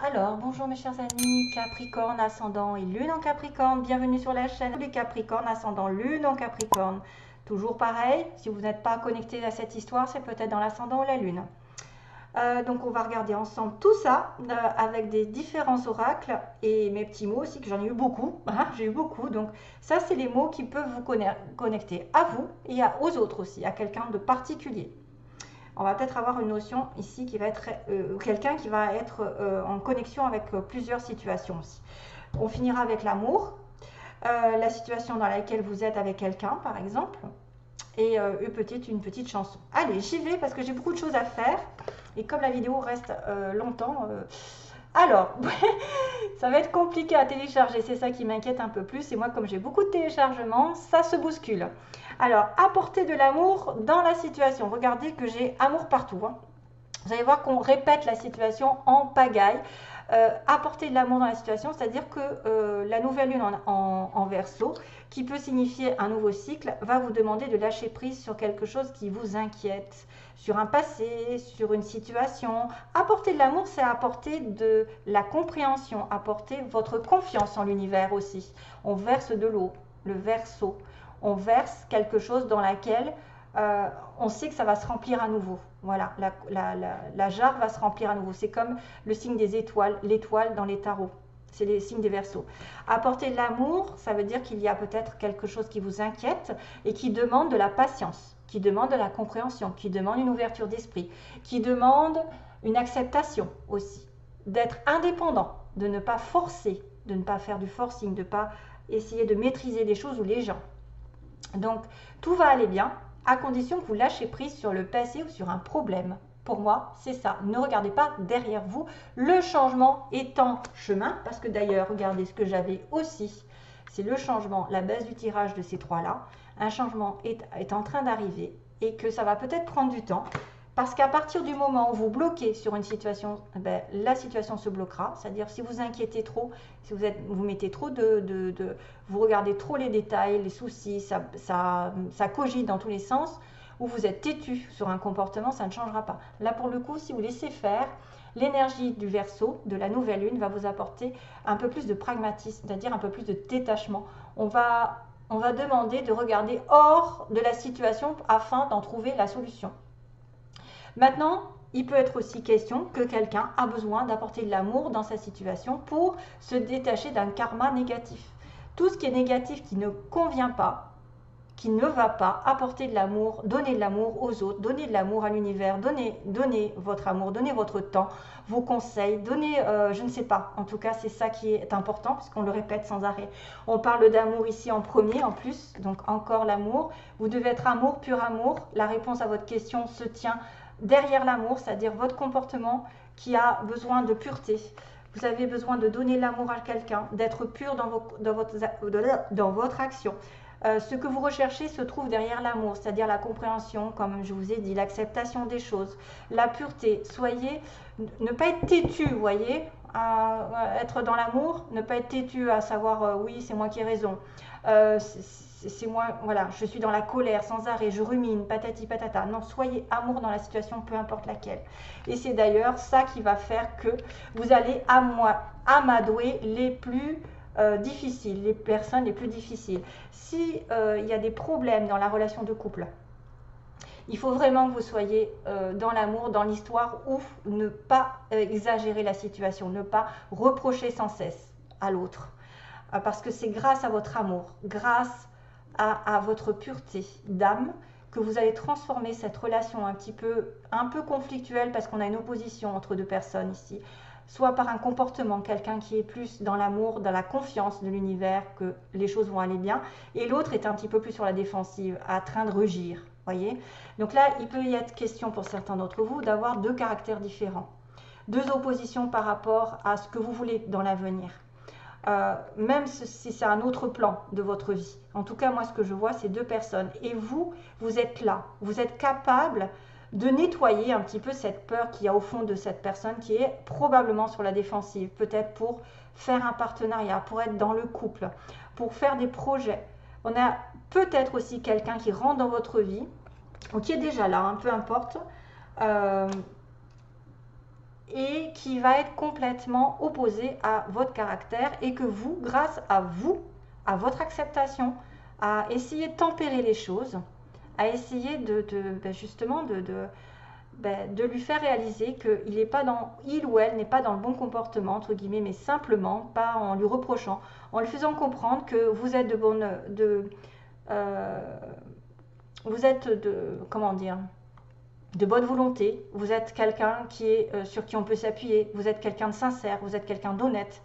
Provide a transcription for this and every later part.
Alors, bonjour mes chers amis, Capricorne, ascendant et lune en Capricorne. Bienvenue sur la chaîne les Capricornes, ascendant, lune en Capricorne. Toujours pareil, si vous n'êtes pas connecté à cette histoire, c'est peut-être dans l'ascendant ou la lune. Donc on va regarder ensemble tout ça avec des différents oracles et mes petits mots aussi, que j'en ai eu beaucoup. Hein, j'ai eu beaucoup. Donc ça, c'est les mots qui peuvent vous connecter à vous et aux autres aussi, à quelqu'un de particulier. On va peut-être avoir une notion ici qui va être quelqu'un qui va être en connexion avec plusieurs situations aussi. On finira avec l'amour, la situation dans laquelle vous êtes avec quelqu'un par exemple, et une petite chanson. Allez, j'y vais parce que j'ai beaucoup de choses à faire et comme la vidéo reste longtemps, alors ça va être compliqué à télécharger, c'est ça qui m'inquiète un peu plus. Et moi, comme j'ai beaucoup de téléchargements, ça se bouscule. Alors, apporter de l'amour dans la situation. Regardez que j'ai amour partout. Hein. Vous allez voir qu'on répète la situation en pagaille. Apporter de l'amour dans la situation, c'est-à-dire que la nouvelle lune en Verseau, qui peut signifier un nouveau cycle, va vous demander de lâcher prise sur quelque chose qui vous inquiète, sur un passé, sur une situation. Apporter de l'amour, c'est apporter de la compréhension, apporter votre confiance en l'univers aussi. On verse de l'eau, le Verseau. On verse quelque chose dans laquelle on sait que ça va se remplir à nouveau. Voilà, la jarre va se remplir à nouveau. C'est comme le signe des étoiles, l'étoile dans les tarots. C'est les signes des Verseaux. Apporter de l'amour, ça veut dire qu'il y a peut-être quelque chose qui vous inquiète et qui demande de la patience, qui demande de la compréhension, qui demande une ouverture d'esprit, qui demande une acceptation aussi, d'être indépendant, de ne pas forcer, de ne pas faire du forcing, de ne pas essayer de maîtriser les choses ou les gens. Donc, tout va aller bien, à condition que vous lâchez prise sur le passé ou sur un problème. Pour moi, c'est ça. Ne regardez pas derrière vous. Le changement est en chemin, parce que d'ailleurs, regardez ce que j'avais aussi. C'est le changement, la base du tirage de ces trois-là. Un changement est en train d'arriver et que ça va peut-être prendre du temps. Parce qu'à partir du moment où vous bloquez sur une situation, ben, la situation se bloquera. C'est-à-dire si vous inquiétez trop, si vous mettez trop vous regardez trop les détails, les soucis, ça cogite dans tous les sens, ou vous êtes têtu sur un comportement, ça ne changera pas. Là pour le coup, si vous laissez faire, l'énergie du Verseau, de la nouvelle lune, va vous apporter un peu plus de pragmatisme, c'est-à-dire un peu plus de détachement. On va demander de regarder hors de la situation afin d'en trouver la solution. Maintenant, il peut être aussi question que quelqu'un a besoin d'apporter de l'amour dans sa situation pour se détacher d'un karma négatif. Tout ce qui est négatif, qui ne convient pas, qui ne va pas, apporter de l'amour, donner de l'amour aux autres, donner de l'amour à l'univers, donner votre amour, donner votre temps, vos conseils, donner, je ne sais pas, en tout cas c'est ça qui est important, puisqu'on le répète sans arrêt. On parle d'amour ici en premier, en plus, donc encore l'amour. Vous devez être amour, pur amour. La réponse à votre question se tient derrière l'amour, c'est-à-dire votre comportement qui a besoin de pureté. Vous avez besoin de donner l'amour à quelqu'un, d'être pur dans votre action. Ce que vous recherchez se trouve derrière l'amour, c'est-à-dire la compréhension, comme je vous ai dit, l'acceptation des choses, la pureté. Ne pas être têtu, vous voyez, être dans l'amour, ne pas être têtu à savoir oui, c'est moi qui ai raison. C'est moi, voilà, je suis dans la colère sans arrêt, je rumine, patati patata. Non, soyez amour dans la situation, peu importe laquelle. Et c'est d'ailleurs ça qui va faire que vous allez amadouer les plus difficiles, les personnes les plus difficiles. Si il y a des problèmes dans la relation de couple, il faut vraiment que vous soyez dans l'amour, dans l'histoire, ou ne pas exagérer la situation, ne pas reprocher sans cesse à l'autre. Parce que c'est grâce à votre amour, grâce à votre pureté d'âme, que vous allez transformer cette relation un peu conflictuelle, parce qu'on a une opposition entre deux personnes ici, soit par un comportement, quelqu'un qui est plus dans l'amour, dans la confiance de l'univers, que les choses vont aller bien, et l'autre est un petit peu plus sur la défensive, à train de rugir, voyez. Donc là, il peut y être question pour certains d'entre vous d'avoir deux caractères différents, deux oppositions par rapport à ce que vous voulez dans l'avenir. Même si c'est un autre plan de votre vie. En tout cas, moi, ce que je vois, c'est deux personnes. Et vous êtes là. Vous êtes capable de nettoyer un petit peu cette peur qu'il y a au fond de cette personne qui est probablement sur la défensive. Peut-être pour faire un partenariat, pour être dans le couple, pour faire des projets. On a peut-être aussi quelqu'un qui rentre dans votre vie, ou qui est déjà là, hein, peu importe. et qui va être complètement opposé à votre caractère et que vous, grâce à vous, à votre acceptation, à essayer de tempérer les choses, à essayer justement de lui faire réaliser il ou elle n'est pas dans le bon comportement, entre guillemets, mais simplement, pas en lui reprochant, en lui faisant comprendre que vous êtes comment dire, de bonne volonté, vous êtes quelqu'un sur qui on peut s'appuyer, vous êtes quelqu'un de sincère, vous êtes quelqu'un d'honnête.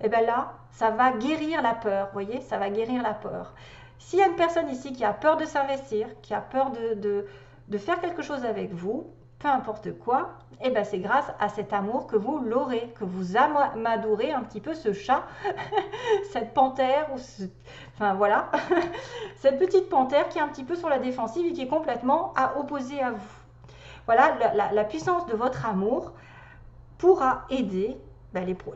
Et bien là, ça va guérir la peur, vous voyez, ça va guérir la peur. S'il y a une personne ici qui a peur de s'investir, qui a peur de faire quelque chose avec vous, peu importe quoi, et ben c'est grâce à cet amour que vous l'aurez, que vous amadorez un petit peu ce chat, cette panthère, enfin voilà, cette petite panthère qui est un petit peu sur la défensive et qui est complètement opposée à vous. Voilà, la puissance de votre amour pourra aider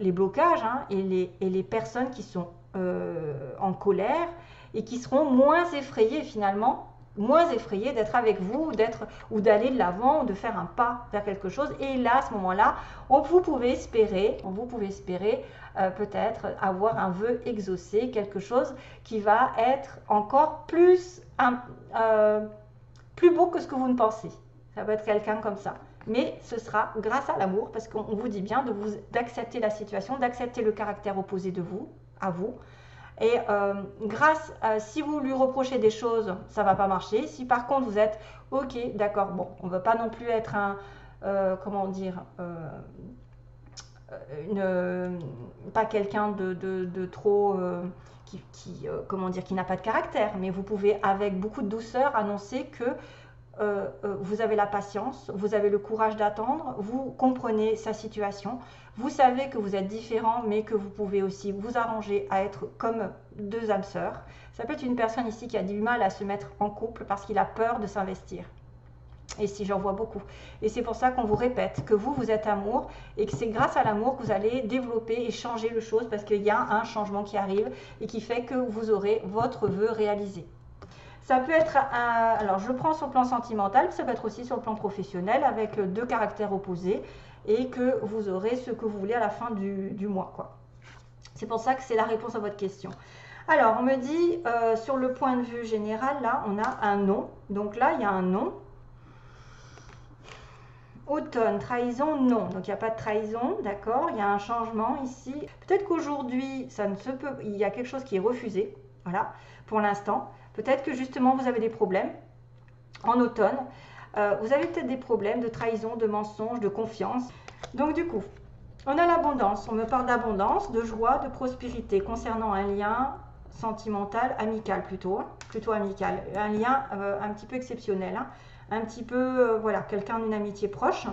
les blocages et les personnes qui sont en colère et qui seront moins effrayées finalement, moins effrayées d'être avec vous ou d'aller de l'avant, ou de faire un pas vers quelque chose. Et là, à ce moment-là, vous pouvez espérer peut-être avoir un vœu exaucé, quelque chose qui va être encore plus beau que ce que vous ne pensez. Ça va être quelqu'un comme ça. Mais ce sera grâce à l'amour, parce qu'on vous dit bien d'accepter la situation, d'accepter le caractère opposé à vous. Et si vous lui reprochez des choses, ça ne va pas marcher. Si par contre vous êtes, ok, d'accord, bon, on ne veut pas non plus être pas quelqu'un de trop, qui n'a pas de caractère, mais vous pouvez avec beaucoup de douceur annoncer que vous avez la patience, vous avez le courage d'attendre, vous comprenez sa situation, vous savez que vous êtes différent, mais que vous pouvez aussi vous arranger à être comme deux âmes sœurs. Ça peut être une personne ici qui a du mal à se mettre en couple parce qu'il a peur de s'investir. Et si j'en vois beaucoup. Et c'est pour ça qu'on vous répète que vous êtes amour et que c'est grâce à l'amour que vous allez développer et changer les choses parce qu'il y a un changement qui arrive et qui fait que vous aurez votre vœu réalisé. Ça peut être, alors je le prends sur le plan sentimental, ça peut être aussi sur le plan professionnel avec deux caractères opposés et que vous aurez ce que vous voulez à la fin du mois, quoi. C'est pour ça que c'est la réponse à votre question. Alors, on me dit, sur le point de vue général, là, on a un non. Donc là, il y a un non. Automne, trahison, non. Donc, il n'y a pas de trahison, d'accord. Il y a un changement ici. Peut-être qu'aujourd'hui, il y a quelque chose qui est refusé, voilà, pour l'instant. Peut-être que justement, vous avez des problèmes en automne. Vous avez peut-être des problèmes de trahison, de mensonge, de confiance. Donc du coup, on a l'abondance. On me parle d'abondance, de joie, de prospérité concernant un lien sentimental, amical plutôt amical. Un lien un petit peu exceptionnel, un petit peu, voilà, quelqu'un d'une amitié proche.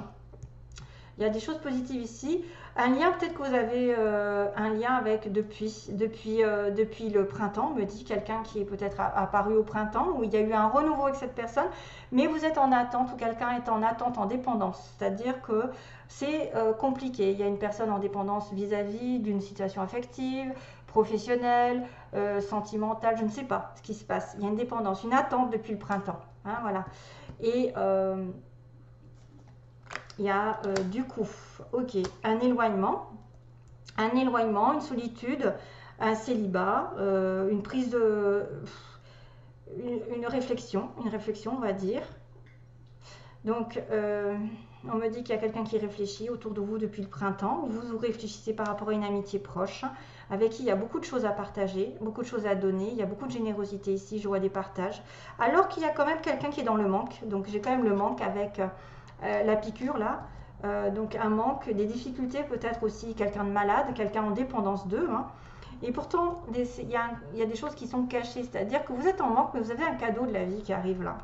Il y a des choses positives ici. Un lien, peut-être que vous avez un lien avec depuis le printemps, me dit quelqu'un qui est peut-être apparu au printemps, où il y a eu un renouveau avec cette personne, mais vous êtes en attente, ou quelqu'un est en attente, en dépendance. C'est-à-dire que c'est compliqué. Il y a une personne en dépendance vis-à-vis d'une situation affective, professionnelle, sentimentale, je ne sais pas ce qui se passe. Il y a une dépendance, une attente depuis le printemps. Voilà. Et il y a du coup, ok, un éloignement, une solitude, un célibat, une prise de, une réflexion, on va dire. Donc, on me dit qu'il y a quelqu'un qui réfléchit autour de vous depuis le printemps. Vous réfléchissez par rapport à une amitié proche, avec qui il y a beaucoup de choses à partager, beaucoup de choses à donner. Il y a beaucoup de générosité ici, je vois des partages. Alors qu'il y a quand même quelqu'un qui est dans le manque. Donc, j'ai quand même le manque avec la piqûre là. Donc, un manque, des difficultés, peut-être aussi quelqu'un de malade, quelqu'un en dépendance d'eux. Et pourtant, il y a des choses qui sont cachées. C'est-à-dire que vous êtes en manque, mais vous avez un cadeau de la vie qui arrive là.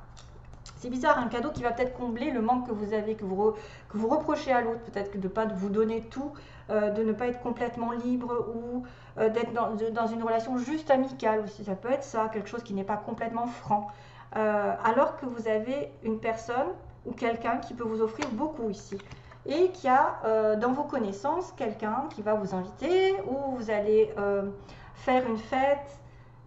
C'est bizarre, un cadeau qui va peut-être combler le manque que vous avez, que vous reprochez à l'autre, peut-être que de ne pas vous donner tout, de ne pas être complètement libre ou d'être dans une relation juste amicale aussi. Ça peut être ça, quelque chose qui n'est pas complètement franc. Alors que vous avez une personne ou quelqu'un qui peut vous offrir beaucoup ici. Et qu'il y a dans vos connaissances quelqu'un qui va vous inviter ou vous allez faire une fête.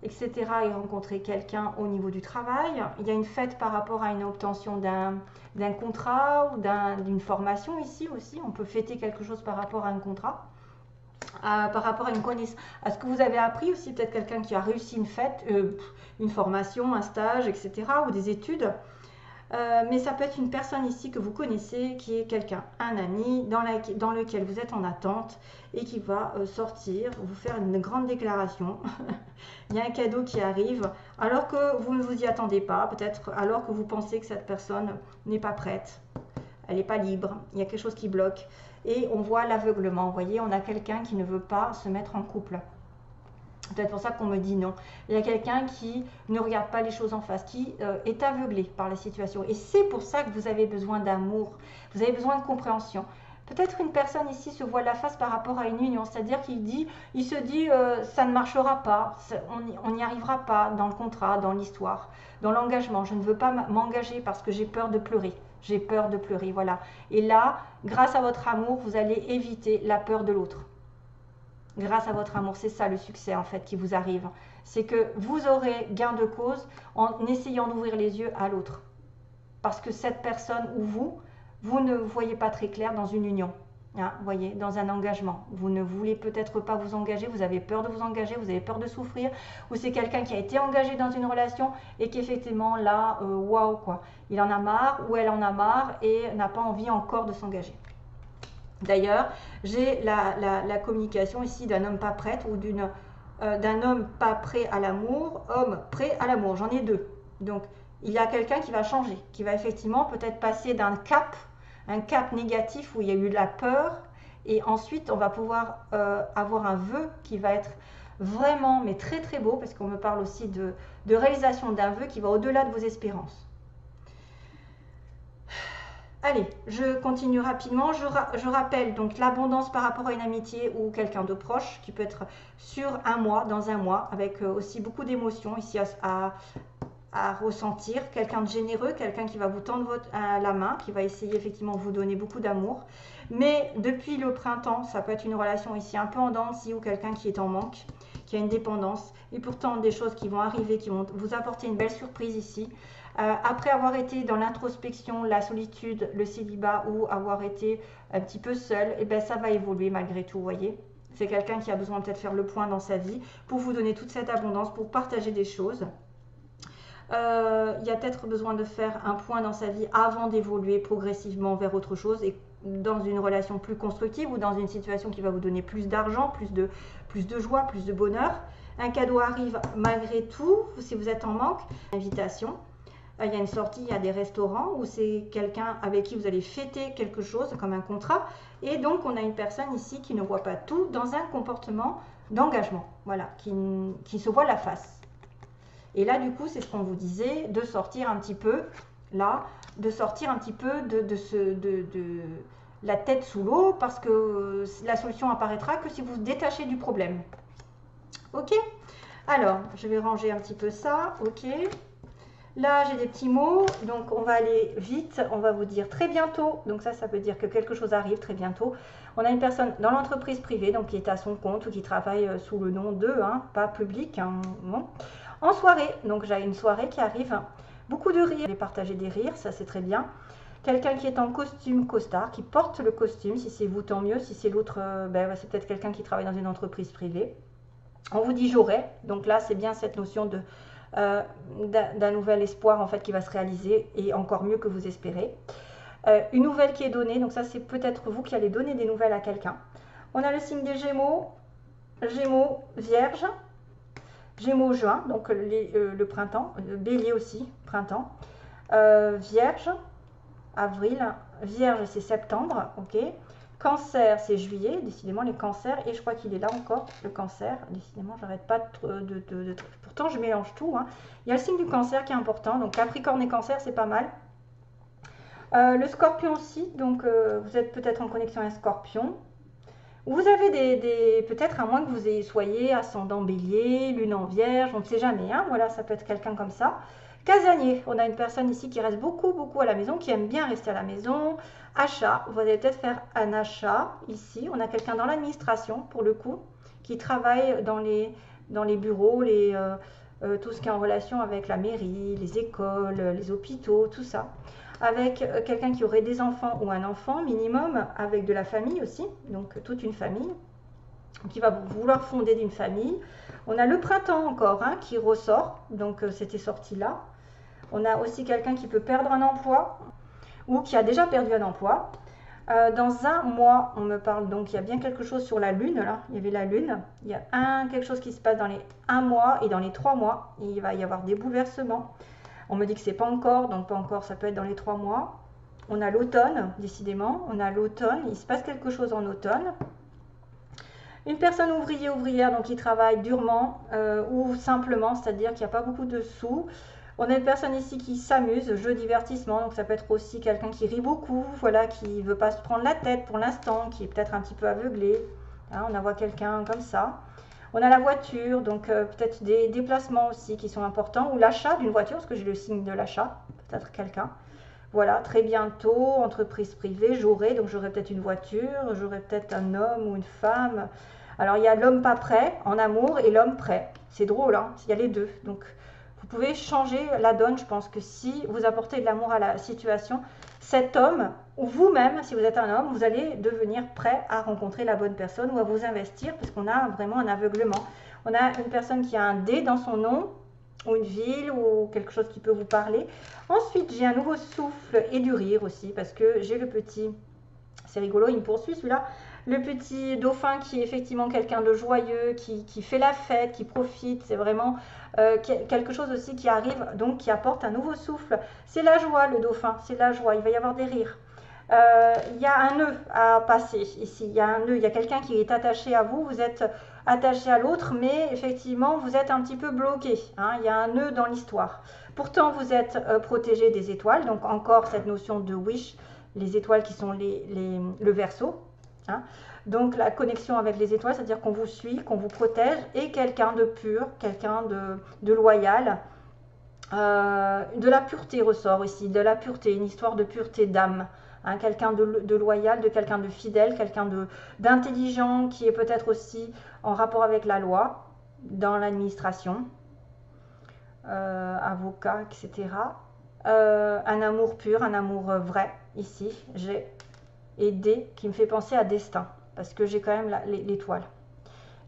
etc. et rencontrer quelqu'un au niveau du travail. Il y a une fête par rapport à une obtention d'un contrat ou d'une formation ici aussi. On peut fêter quelque chose par rapport à un contrat. Par rapport à une connaissance, à ce que vous avez appris aussi, peut-être quelqu'un qui a réussi une fête, une formation, un stage, etc. ou des études. Mais ça peut être une personne ici que vous connaissez, qui est quelqu'un, un ami dans lequel vous êtes en attente et qui va sortir, vous faire une grande déclaration. Il y a un cadeau qui arrive alors que vous ne vous y attendez pas, peut-être alors que vous pensez que cette personne n'est pas prête, elle n'est pas libre, il y a quelque chose qui bloque. Et on voit l'aveuglement, vous voyez, on a quelqu'un qui ne veut pas se mettre en couple. C'est peut-être pour ça qu'on me dit non. Il y a quelqu'un qui ne regarde pas les choses en face, qui est aveuglé par la situation. Et c'est pour ça que vous avez besoin d'amour, vous avez besoin de compréhension. Peut-être une personne ici se voit la face par rapport à une union, c'est-à-dire il se dit ça ne marchera pas, on n'y arrivera pas dans le contrat, dans l'histoire, dans l'engagement. Je ne veux pas m'engager parce que j'ai peur de pleurer. J'ai peur de pleurer, voilà. Et là, grâce à votre amour, vous allez éviter la peur de l'autre. Grâce à votre amour, c'est ça le succès en fait qui vous arrive. C'est que vous aurez gain de cause en essayant d'ouvrir les yeux à l'autre. Parce que cette personne ou vous ne voyez pas très clair dans une union. Hein, voyez, dans un engagement. Vous ne voulez peut-être pas vous engager, vous avez peur de vous engager, vous avez peur de souffrir, ou c'est quelqu'un qui a été engagé dans une relation et qu'effectivement là, waouh quoi, il en a marre ou elle en a marre et n'a pas envie encore de s'engager. D'ailleurs, j'ai la communication ici d'un homme pas prêt ou d'un homme pas prêt à l'amour, homme prêt à l'amour. J'en ai deux. Donc, il y a quelqu'un qui va changer, qui va effectivement peut-être passer d'un cap, un cap négatif où il y a eu de la peur, et ensuite on va pouvoir avoir un vœu qui va être vraiment, mais très très beau, parce qu'on me parle aussi de réalisation d'un vœu qui va au-delà de vos espérances. Allez, je continue rapidement. Je rappelle donc l'abondance par rapport à une amitié ou quelqu'un de proche qui peut être sur un mois, dans un mois, avec aussi beaucoup d'émotions ici à ressentir. Quelqu'un de généreux, quelqu'un qui va vous tendre la main, qui va essayer effectivement de vous donner beaucoup d'amour. Mais depuis le printemps, ça peut être une relation ici un peu en dents de scie ou quelqu'un qui est en manque, qui a une dépendance. Et pourtant des choses qui vont arriver, qui vont vous apporter une belle surprise ici. Après avoir été dans l'introspection, la solitude, le célibat ou avoir été un petit peu seul, et ben ça va évoluer malgré tout, vous voyez. C'est quelqu'un qui a besoin peut-être faire le point dans sa vie pour vous donner toute cette abondance, pour partager des choses. Il y a peut-être besoin de faire un point dans sa vie avant d'évoluer progressivement vers autre chose et dans une relation plus constructive ou dans une situation qui va vous donner plus d'argent, plus de joie, plus de bonheur. Un cadeau arrive malgré tout, si vous êtes en manque, invitation. Il y a une sortie, il y a des restaurants où c'est quelqu'un avec qui vous allez fêter quelque chose comme un contrat. Et donc, on a une personne ici qui ne voit pas tout dans un comportement d'engagement, voilà, qui se voit la face. Et là, du coup, c'est ce qu'on vous disait, de sortir un petit peu, là, de sortir un petit peu de la tête sous l'eau, parce que la solution apparaîtra que si vous vous détachez du problème. Ok? Alors, je vais ranger un petit peu ça, ok? Là, j'ai des petits mots, donc on va aller vite, on va vous dire très bientôt. Donc ça veut dire que quelque chose arrive très bientôt. On a une personne dans l'entreprise privée, donc qui est à son compte ou qui travaille sous le nom de, pas public, bon. En soirée, donc j'ai une soirée qui arrive, beaucoup de rires, je vais partager des rires, ça c'est très bien. Quelqu'un qui est en costume costard, qui porte le costume, si c'est vous tant mieux, si c'est l'autre, c'est peut-être quelqu'un qui travaille dans une entreprise privée. On vous dit j'aurai, donc là c'est bien cette notion d'un nouvel espoir en fait qui va se réaliser et encore mieux que vous espérez. Une nouvelle qui est donnée, donc ça c'est peut-être vous qui allez donner des nouvelles à quelqu'un. On a le signe des Gémeaux, Gémeaux, Vierge, Gémeaux, Juin, donc le printemps, Bélier aussi, printemps, Vierge, Avril, Vierge c'est septembre, ok. Cancer, c'est juillet, décidément les cancers, et je crois qu'il est là encore, le cancer, décidément, j'arrête pas pourtant je mélange tout, hein. Il y a le signe du cancer qui est important, donc Capricorne et cancer, c'est pas mal. Le scorpion aussi, donc vous êtes peut-être en connexion avec un scorpion. Vous avez peut-être, à moins que vous soyez ascendant bélier, lune en vierge, on ne sait jamais, hein, voilà, ça peut être quelqu'un comme ça. Casanier, on a une personne ici qui reste beaucoup à la maison, qui aime bien rester à la maison. Achat, vous allez peut-être faire un achat ici. On a quelqu'un dans l'administration, pour le coup, qui travaille dans dans les bureaux, tout ce qui est en relation avec la mairie, les écoles, les hôpitaux, tout ça. Avec quelqu'un qui aurait des enfants ou un enfant minimum, avec de la famille aussi, donc toute une famille, qui va vouloir fonder une famille. On a le printemps encore hein, qui ressort, donc c'était sorti là. On a aussi quelqu'un qui peut perdre un emploi ou qui a déjà perdu un emploi. Dans un mois, on me parle donc, il y a bien quelque chose sur la lune, là, il y avait la lune, il y a quelque chose qui se passe dans les 1 mois et dans les 3 mois, il va y avoir des bouleversements. On me dit que c'est pas encore, donc pas encore, ça peut être dans les 3 mois. On a l'automne, décidément, on a l'automne, il se passe quelque chose en automne. Une personne ouvrière, donc qui travaille durement ou simplement, c'est-à-dire qu'il n'y a pas beaucoup de sous. On a une personne ici qui s'amuse, jeu divertissement, donc ça peut être aussi quelqu'un qui rit beaucoup, voilà, qui ne veut pas se prendre la tête pour l'instant, qui est peut-être un petit peu aveuglé. Hein, on voit quelqu'un comme ça. On a la voiture, donc peut-être des déplacements aussi qui sont importants, ou l'achat d'une voiture, parce que j'ai le signe de l'achat, peut-être quelqu'un. Voilà, très bientôt, entreprise privée, j'aurai peut-être une voiture, j'aurai peut-être un homme ou une femme. Alors il y a l'homme pas prêt en amour et l'homme prêt. C'est drôle, hein, il y a les deux. Donc vous pouvez changer la donne, je pense que si vous apportez de l'amour à la situation, cet homme, ou vous-même, si vous êtes un homme, vous allez devenir prêt à rencontrer la bonne personne ou à vous investir, parce qu'on a vraiment un aveuglement. On a une personne qui a un D dans son nom, ou une ville, ou quelque chose qui peut vous parler. Ensuite, j'ai un nouveau souffle et du rire aussi, parce que j'ai le petit, c'est rigolo, il me poursuit celui-là, le petit dauphin qui est effectivement quelqu'un de joyeux, qui fait la fête, qui profite, c'est vraiment quelque chose aussi qui arrive, donc qui apporte un nouveau souffle. C'est la joie, le dauphin, c'est la joie, il va y avoir des rires. Il y a un nœud à passer ici, il y a un nœud, il y a quelqu'un qui est attaché à vous, vous êtes attaché à l'autre, mais effectivement vous êtes un petit peu bloqué, hein, il y a un nœud dans l'histoire. Pourtant vous êtes protégé des étoiles, donc encore cette notion de wish, les étoiles qui sont le Verseau. Hein. Donc la connexion avec les étoiles, c'est-à-dire qu'on vous suit, qu'on vous protège, et quelqu'un de pur, quelqu'un de loyal. De la pureté ressort ici, de la pureté, une histoire de pureté d'âme. Hein, quelqu'un de loyal, de quelqu'un de fidèle, quelqu'un d'intelligent qui est peut-être aussi en rapport avec la loi, dans l'administration, avocat, etc. Un amour pur, un amour vrai, ici, j'ai et D qui me fait penser à destin, parce que j'ai quand même l'étoile.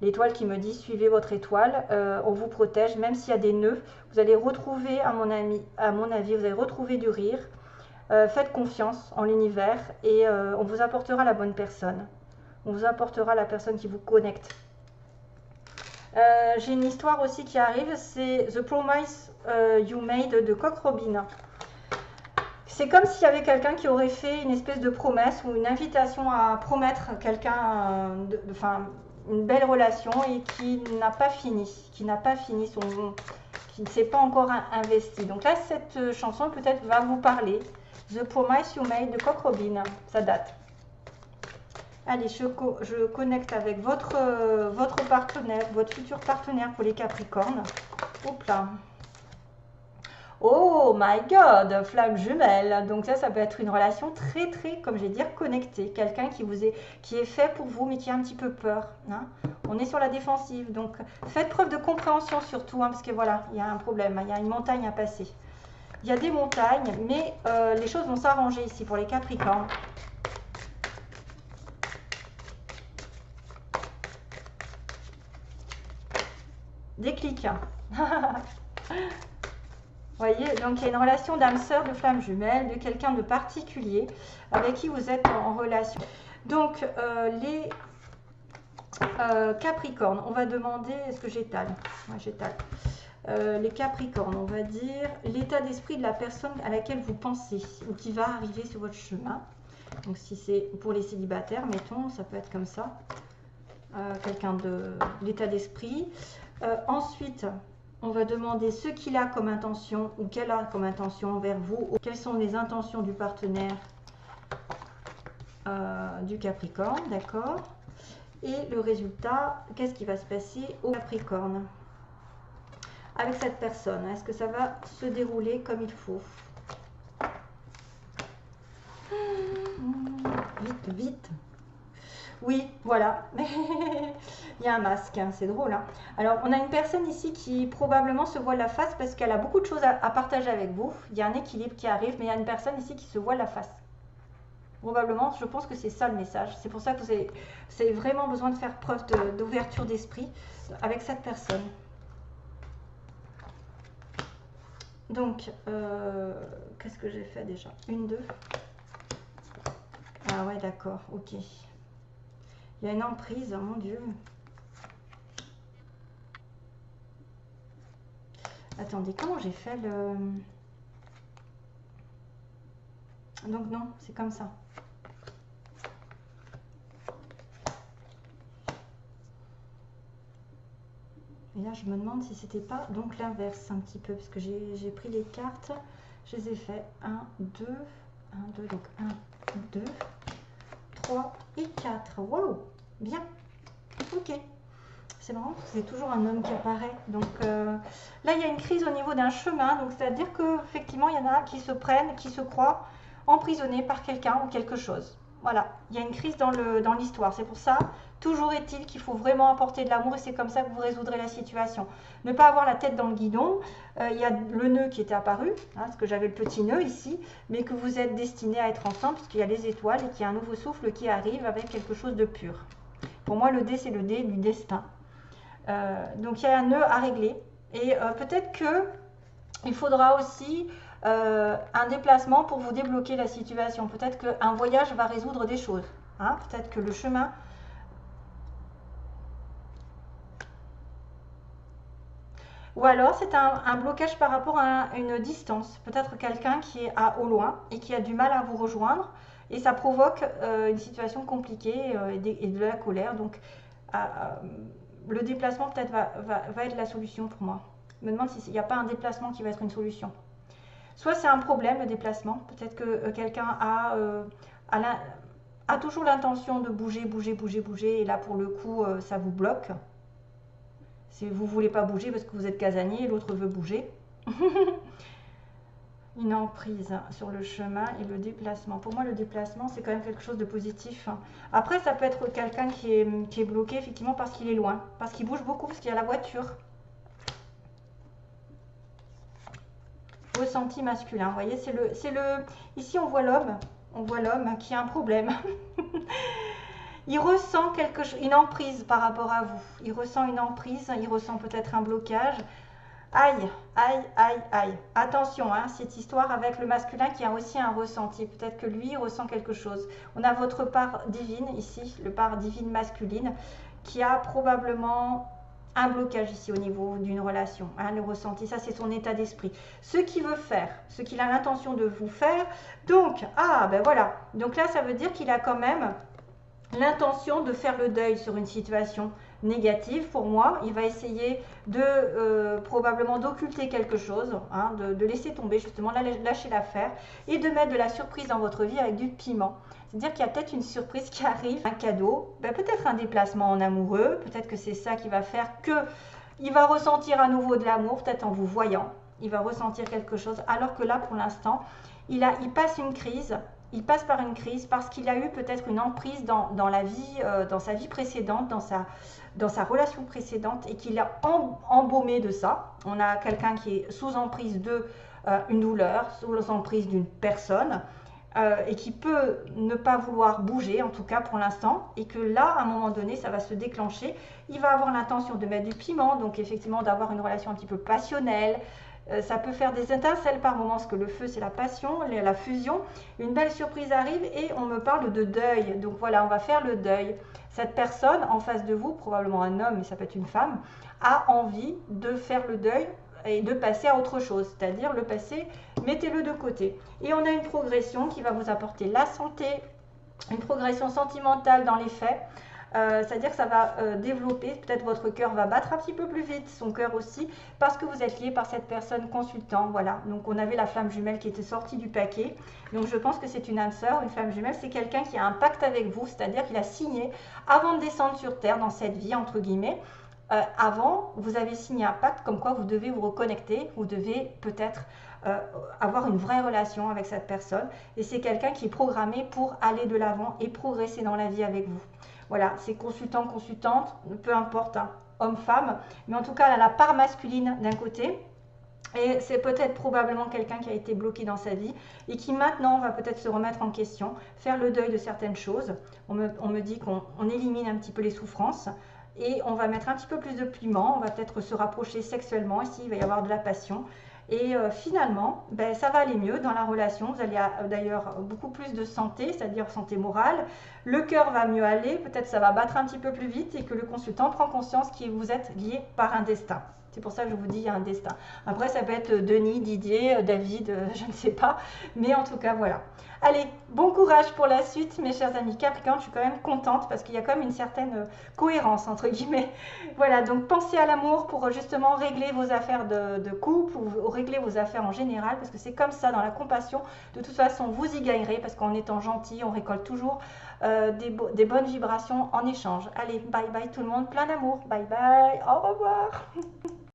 L'étoile qui me dit suivez votre étoile, on vous protège, même s'il y a des nœuds, vous allez retrouver, à mon avis, vous allez retrouver du rire. Faites confiance en l'univers et on vous apportera la bonne personne. On vous apportera la personne qui vous connecte. J'ai une histoire aussi qui arrive, c'est The Promise You Made de Cock Robin. C'est comme s'il y avait quelqu'un qui aurait fait une espèce de promesse ou une invitation à promettre quelqu'un, une belle relation et qui n'a pas fini, qui ne s'est pas encore investi. Donc là, cette chanson peut-être va vous parler. The Promise You Made de Cock Robin, ça date. Allez, je connecte avec votre partenaire, votre futur partenaire pour les Capricornes. Hop là. Oh my God, flamme jumelle. Donc ça peut être une relation très, comme je vais dire, connectée. Quelqu'un qui est fait pour vous, mais qui a un petit peu peur. Hein. On est sur la défensive. Donc faites preuve de compréhension surtout, hein, parce que voilà, il y a un problème, il y a une montagne à passer. Il y a des montagnes, mais les choses vont s'arranger ici pour les Capricornes. Déclic. Vous voyez, donc il y a une relation d'âme sœur, de flamme jumelle, de quelqu'un de particulier avec qui vous êtes en relation. Donc les Capricornes, on va demander, est-ce que j'étale? Moi j'étale. Les Capricornes, on va dire l'état d'esprit de la personne à laquelle vous pensez ou qui va arriver sur votre chemin. Donc si c'est pour les célibataires, mettons, ça peut être comme ça. Quelqu'un de l'état d'esprit. Ensuite, on va demander ce qu'il a comme intention ou qu'elle a comme intention envers vous. Quelles sont les intentions du partenaire du Capricorne, d'accord? Et le résultat, qu'est-ce qui va se passer au Capricorne avec cette personne? Est-ce que ça va se dérouler comme il faut? Vite, vite. Oui, voilà. Il y a un masque, hein, c'est drôle, hein. Alors, on a une personne ici qui probablement se voile la face parce qu'elle a beaucoup de choses à partager avec vous. Il y a un équilibre qui arrive, mais il y a une personne ici qui se voile la face. Probablement, je pense que c'est ça le message. C'est pour ça que vous avez vraiment besoin de faire preuve d'ouverture d'esprit avec cette personne. Donc, qu'est-ce que j'ai fait déjà? Une, deux. Ah ouais, d'accord, ok. Il y a une emprise, oh mon Dieu. Attendez, comment j'ai fait le... Donc non, c'est comme ça. Et là, je me demande si c'était pas donc l'inverse un petit peu, parce que j'ai pris les cartes, je les ai fait 1, 2, 1, 2, donc 1, 2, 3 et 4. Waouh, bien, ok. C'est marrant, c'est toujours un homme qui apparaît. Donc là, il y a une crise au niveau d'un chemin, donc c'est-à-dire qu'effectivement, il y en a qui se prennent, qui se croient emprisonnés par quelqu'un ou quelque chose. Voilà, il y a une crise dans l'histoire. C'est pour ça, toujours est-il qu'il faut vraiment apporter de l'amour et c'est comme ça que vous résoudrez la situation. Ne pas avoir la tête dans le guidon. Il y a le nœud qui était apparu, hein, parce que j'avais le petit nœud ici, mais que vous êtes destinés à être ensemble, parce qu'il y a les étoiles et qu'il y a un nouveau souffle qui arrive avec quelque chose de pur. Pour moi, le dé, c'est le dé du destin. Donc, il y a un nœud à régler. Et peut-être qu'il faudra aussi un déplacement pour vous débloquer la situation. Peut-être qu'un voyage va résoudre des choses. Hein. Peut-être que le chemin... Ou alors c'est un blocage par rapport à une distance. Peut-être quelqu'un qui est au loin et qui a du mal à vous rejoindre. Et ça provoque une situation compliquée et de la colère. Donc le déplacement peut-être va être la solution pour moi. Je me demande s'il n'y a pas un déplacement qui va être une solution. Soit c'est un problème, le déplacement. Peut-être que quelqu'un a toujours l'intention de bouger, bouger, bouger, bouger. Et là, pour le coup, ça vous bloque. Si vous ne voulez pas bouger parce que vous êtes casanier et l'autre veut bouger. Une emprise sur le chemin et le déplacement. Pour moi, le déplacement, c'est quand même quelque chose de positif. Après, ça peut être quelqu'un qui est bloqué, effectivement, parce qu'il est loin. Parce qu'il bouge beaucoup, parce qu'il y a la voiture. Ressenti masculin. Vous voyez, ici, on voit l'homme. On voit l'homme qui a un problème. Il ressent une emprise par rapport à vous. Il ressent une emprise, il ressent peut-être un blocage. Aïe, aïe, aïe, aïe. Attention, hein, cette histoire avec le masculin qui a aussi un ressenti. Peut-être que lui ressent quelque chose. On a votre part divine ici, le part divine masculine, qui a probablement un blocage ici au niveau d'une relation. Hein, le ressenti, ça c'est son état d'esprit. Ce qu'il veut faire, ce qu'il a l'intention de vous faire. Donc, ben voilà. Donc là, ça veut dire qu'il a quand même l'intention de faire le deuil sur une situation négative. Pour moi, il va essayer de probablement d'occulter quelque chose, hein, de laisser tomber justement, lâcher l'affaire et de mettre de la surprise dans votre vie avec du piment. C'est-à-dire qu'il y a peut-être une surprise qui arrive, un cadeau, peut-être un déplacement en amoureux, peut-être que c'est ça qui va faire qu'il va ressentir à nouveau de l'amour, peut-être en vous voyant, il va ressentir quelque chose, alors que là, pour l'instant, il passe une crise. Il passe par une crise parce qu'il a eu peut-être une emprise dans la vie, dans sa vie précédente, dans sa relation précédente et qu'il a embaumé de ça. On a quelqu'un qui est sous emprise d'une douleur, sous emprise d'une personne et qui peut ne pas vouloir bouger, en tout cas pour l'instant, et que là, à un moment donné, ça va se déclencher. Il va avoir l'intention de mettre du piment, donc effectivement d'avoir une relation un petit peu passionnelle. Ça peut faire des étincelles par moments, parce que le feu c'est la passion, la fusion. Une belle surprise arrive et on me parle de deuil. Donc voilà, on va faire le deuil. Cette personne en face de vous, probablement un homme, mais ça peut être une femme, a envie de faire le deuil et de passer à autre chose. C'est-à-dire le passé, mettez-le de côté. Et on a une progression qui va vous apporter la santé, une progression sentimentale dans les faits. C'est-à-dire que ça va développer, peut-être votre cœur va battre un petit peu plus vite, son cœur aussi, parce que vous êtes lié par cette personne consultant, voilà. Donc on avait la flamme jumelle qui était sortie du paquet, donc je pense que c'est une âme sœur, une flamme jumelle, c'est quelqu'un qui a un pacte avec vous, c'est-à-dire qu'il a signé, avant de descendre sur terre, dans cette vie, entre guillemets, avant, vous avez signé un pacte comme quoi vous devez vous reconnecter, vous devez peut-être avoir une vraie relation avec cette personne, et c'est quelqu'un qui est programmé pour aller de l'avant et progresser dans la vie avec vous. Voilà, c'est consultant, consultante, peu importe, hein, homme-femme, mais en tout cas, elle a la part masculine d'un côté. Et c'est peut-être probablement quelqu'un qui a été bloqué dans sa vie et qui maintenant va peut-être se remettre en question, faire le deuil de certaines choses. On me dit qu'on élimine un petit peu les souffrances et on va mettre un petit peu plus de piment, on va peut-être se rapprocher sexuellement ici, il va y avoir de la passion. Et finalement, ben, ça va aller mieux dans la relation. Vous allez d'ailleurs beaucoup plus de santé, c'est-à-dire santé morale. Le cœur va mieux aller, peut-être ça va battre un petit peu plus vite et que le consultant prend conscience que vous êtes lié par un destin. C'est pour ça que je vous dis, il y a un destin. Après, ça peut être Denis, Didier, David, je ne sais pas. Mais en tout cas, voilà. Allez, bon courage pour la suite, mes chers amis Capricorne. Je suis quand même contente parce qu'il y a quand même une certaine cohérence, entre guillemets. Voilà, donc pensez à l'amour pour justement régler vos affaires de couple ou régler vos affaires en général. Parce que c'est comme ça, dans la compassion. De toute façon, vous y gagnerez parce qu'en étant gentil, on récolte toujours des bonnes vibrations en échange. Allez, bye bye tout le monde, plein d'amour. Bye bye, au revoir.